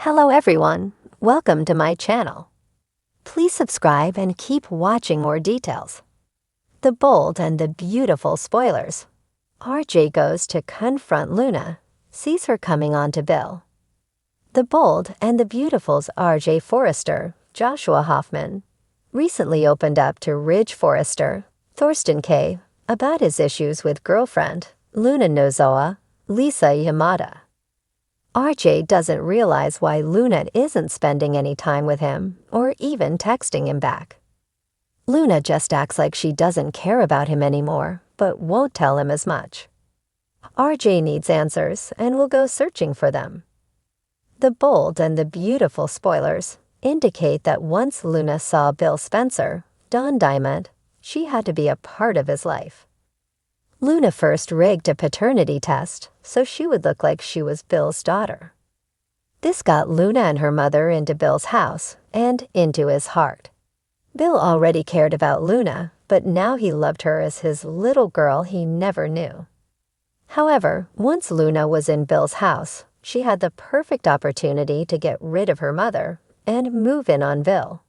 Hello everyone, welcome to my channel. Please subscribe and keep watching more details. The bold and the beautiful spoilers. RJ goes to confront Luna, sees her coming on to Bill. The bold and the beautiful's RJ Forrester, Joshua Hoffman, recently opened up to Ridge Forrester, Thorsten K, about his issues with girlfriend, Luna Nozoa, Lisa Yamada. RJ doesn't realize why Luna isn't spending any time with him or even texting him back. Luna just acts like she doesn't care about him anymore, but won't tell him as much. RJ needs answers and will go searching for them. The bold and the beautiful spoilers indicate that once Luna saw Bill Spencer, Don Diamond, she had to be a part of his life. Luna first rigged a paternity test so she would look like she was Bill's daughter. This got Luna and her mother into Bill's house and into his heart. Bill already cared about Luna, but now he loved her as his little girl he never knew. However, once Luna was in Bill's house, she had the perfect opportunity to get rid of her mother and move in on Bill.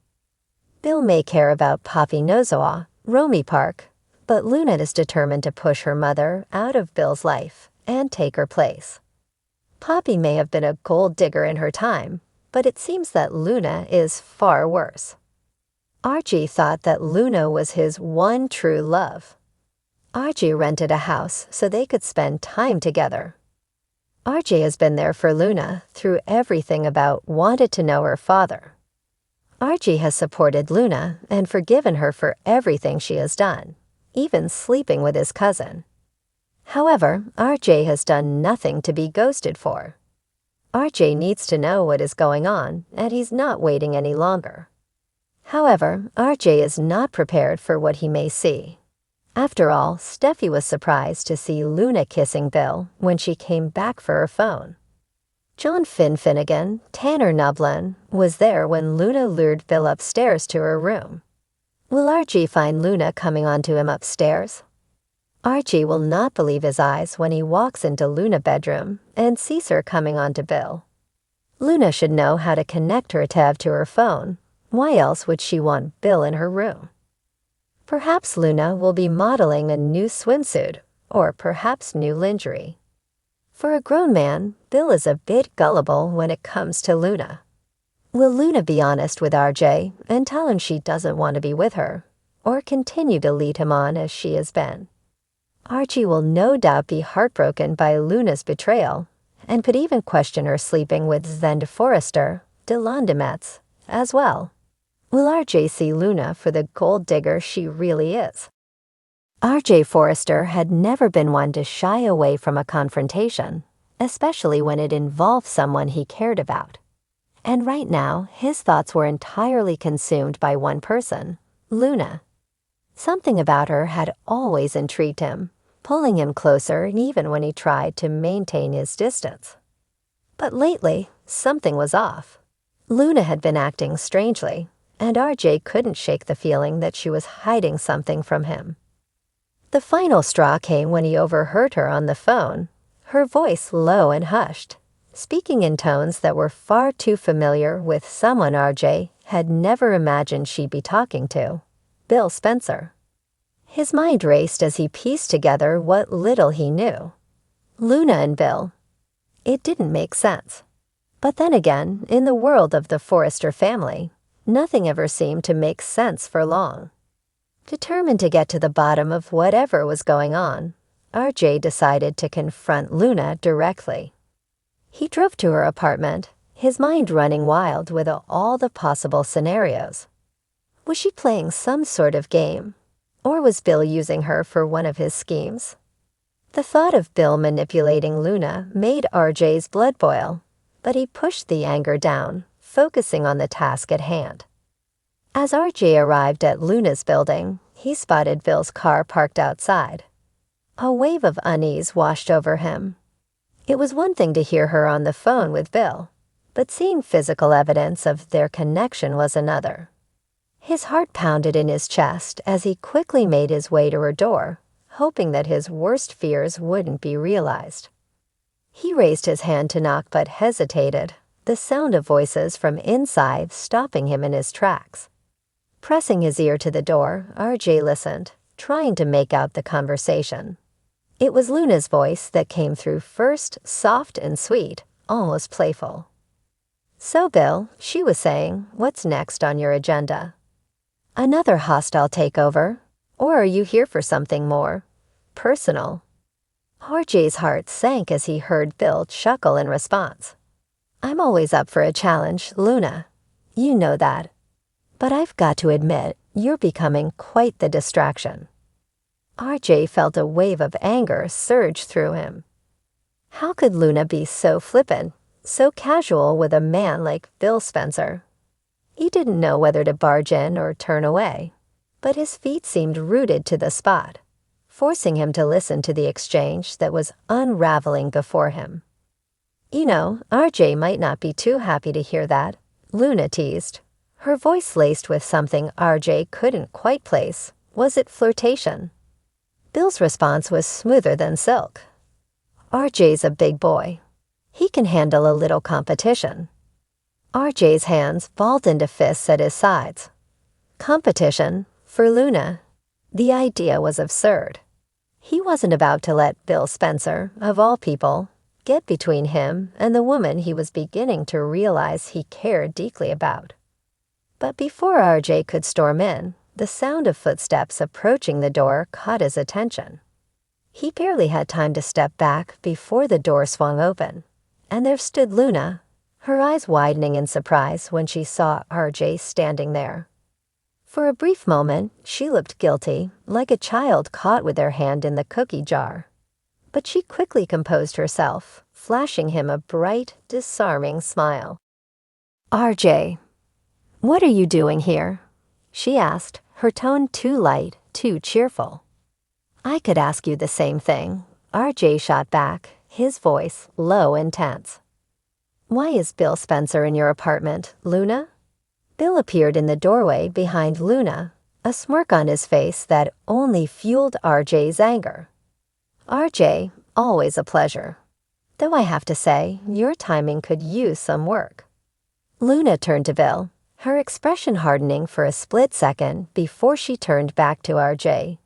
Bill may care about Poppy Nozoa, Romy Park, but Luna is determined to push her mother out of Bill's life and take her place. Poppy may have been a gold digger in her time, but it seems that Luna is far worse. Archie thought that Luna was his one true love. Archie rented a house so they could spend time together. Archie has been there for Luna through everything about wanted to know her father. Archie has supported Luna and forgiven her for everything she has done, even sleeping with his cousin. However, RJ has done nothing to be ghosted for. RJ needs to know what is going on, and he's not waiting any longer. However, RJ is not prepared for what he may see. After all, Steffi was surprised to see Luna kissing Bill when she came back for her phone. John Finnegan, Tanner Nublin, was there when Luna lured Bill upstairs to her room. Will Archie find Luna coming onto him upstairs? Archie will not believe his eyes when he walks into Luna's bedroom and sees her coming onto Bill. Luna should know how to connect her tab to her phone. Why else would she want Bill in her room? Perhaps Luna will be modeling a new swimsuit, or perhaps new lingerie. For a grown man, Bill is a bit gullible when it comes to Luna. Will Luna be honest with RJ and tell him she doesn't want to be with her, or continue to lead him on as she has been? Archie will no doubt be heartbroken by Luna's betrayal, and could even question her sleeping with Zend Forrester, Delandemetz, as well. Will RJ see Luna for the gold digger she really is? RJ Forrester had never been one to shy away from a confrontation, especially when it involved someone he cared about. And right now, his thoughts were entirely consumed by one person, Luna. Something about her had always intrigued him, pulling him closer even when he tried to maintain his distance. But lately, something was off. Luna had been acting strangely, and RJ couldn't shake the feeling that she was hiding something from him. The final straw came when he overheard her on the phone, her voice low and hushed, speaking in tones that were far too familiar with someone RJ had never imagined she'd be talking to, Bill Spencer. His mind raced as he pieced together what little he knew. Luna and Bill. It didn't make sense. But then again, in the world of the Forrester family, nothing ever seemed to make sense for long. Determined to get to the bottom of whatever was going on, RJ decided to confront Luna directly. He drove to her apartment, his mind running wild with all the possible scenarios. Was she playing some sort of game? Or was Bill using her for one of his schemes? The thought of Bill manipulating Luna made RJ's blood boil, but he pushed the anger down, focusing on the task at hand. As RJ arrived at Luna's building, he spotted Bill's car parked outside. A wave of unease washed over him. It was one thing to hear her on the phone with Bill, but seeing physical evidence of their connection was another. His heart pounded in his chest as he quickly made his way to her door, hoping that his worst fears wouldn't be realized. He raised his hand to knock but hesitated, the sound of voices from inside stopping him in his tracks. Pressing his ear to the door, RJ listened, trying to make out the conversation. It was Luna's voice that came through first, soft and sweet, almost playful. "So, Bill," she was saying, "what's next on your agenda? Another hostile takeover? Or are you here for something more personal?" RJ's heart sank as he heard Bill chuckle in response. "I'm always up for a challenge, Luna. You know that. But I've got to admit, you're becoming quite the distraction." RJ felt a wave of anger surge through him. How could Luna be so flippant, so casual with a man like Bill Spencer? He didn't know whether to barge in or turn away, but his feet seemed rooted to the spot, forcing him to listen to the exchange that was unraveling before him. "You know, RJ might not be too happy to hear that," Luna teased, her voice laced with something RJ couldn't quite place. Was it flirtation? Bill's response was smoother than silk. "RJ's a big boy. He can handle a little competition." RJ's hands balled into fists at his sides. Competition? For Luna? The idea was absurd. He wasn't about to let Bill Spencer, of all people, get between him and the woman he was beginning to realize he cared deeply about. But before RJ could storm in, the sound of footsteps approaching the door caught his attention. He barely had time to step back before the door swung open, and there stood Luna, her eyes widening in surprise when she saw RJ standing there. For a brief moment, she looked guilty, like a child caught with their hand in the cookie jar. But she quickly composed herself, flashing him a bright, disarming smile. "RJ, what are you doing here?" she asked, her tone too light, too cheerful. "I could ask you the same thing," RJ shot back, his voice low and tense. "Why is Bill Spencer in your apartment, Luna?" Bill appeared in the doorway behind Luna, a smirk on his face that only fueled RJ's anger. "RJ, always a pleasure. Though I have to say, your timing could use some work." Luna turned to Bill, her expression hardening for a split second before she turned back to RJ.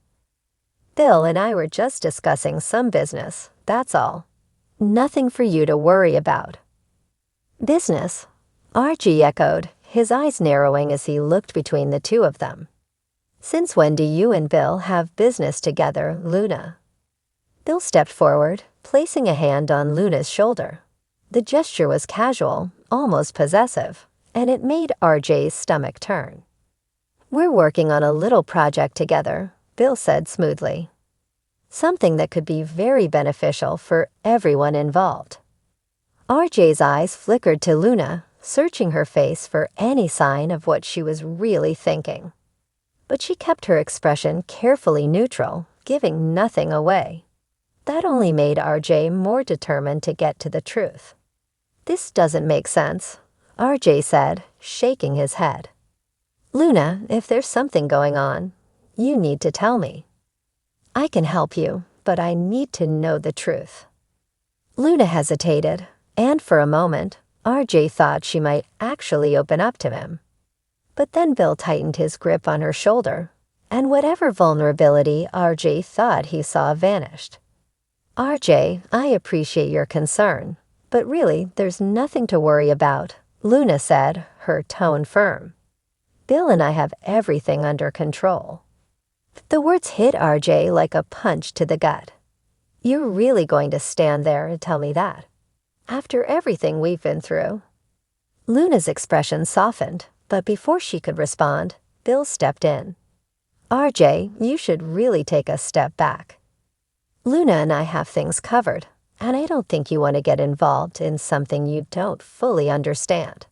"Bill and I were just discussing some business, that's all. Nothing for you to worry about." "Business?" RJ echoed, his eyes narrowing as he looked between the two of them. "Since when do you and Bill have business together, Luna?" Bill stepped forward, placing a hand on Luna's shoulder. The gesture was casual, almost possessive, and it made RJ's stomach turn. "We're working on a little project together," Bill said smoothly. "Something that could be very beneficial for everyone involved." RJ's eyes flickered to Luna, searching her face for any sign of what she was really thinking. But she kept her expression carefully neutral, giving nothing away. That only made RJ more determined to get to the truth. "This doesn't make sense," RJ said, shaking his head. "Luna, if there's something going on, you need to tell me. I can help you, but I need to know the truth." Luna hesitated, and for a moment, RJ thought she might actually open up to him. But then Bill tightened his grip on her shoulder, and whatever vulnerability RJ thought he saw vanished. "RJ, I appreciate your concern, but really there's nothing to worry about," Luna said, her tone firm. "Bill and I have everything under control." The words hit RJ like a punch to the gut. "You're really going to stand there and tell me that? After everything we've been through?" Luna's expression softened, but before she could respond, Bill stepped in. "RJ, you should really take a step back. Luna and I have things covered, and I don't think you want to get involved in something you don't fully understand."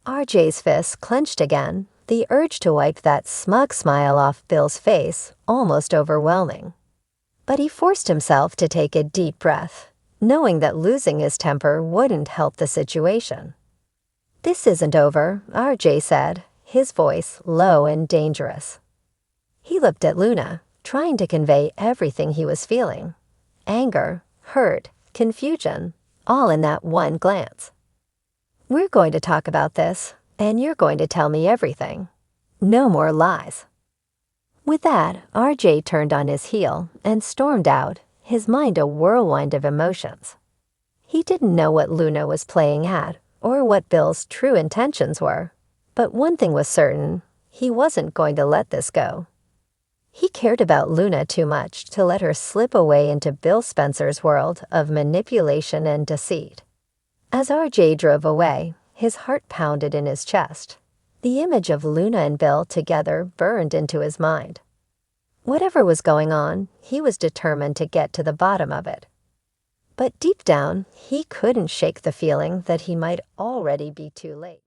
RJ's fists clenched again, the urge to wipe that smug smile off Bill's face almost overwhelming. But he forced himself to take a deep breath, knowing that losing his temper wouldn't help the situation. "This isn't over," RJ said, his voice low and dangerous. He looked at Luna, trying to convey everything he was feeling. Anger, hurt, confusion, all in that one glance. We're going to talk about this, and you're going to tell me everything. No more lies." With that, RJ turned on his heel and stormed out, his mind a whirlwind of emotions. He didn't know what Luna was playing at or what Bill's true intentions were, but one thing was certain, he wasn't going to let this go. He cared about Luna too much to let her slip away into Bill Spencer's world of manipulation and deceit. As RJ drove away, his heart pounded in his chest. The image of Luna and Bill together burned into his mind. Whatever was going on, he was determined to get to the bottom of it. But deep down, he couldn't shake the feeling that he might already be too late.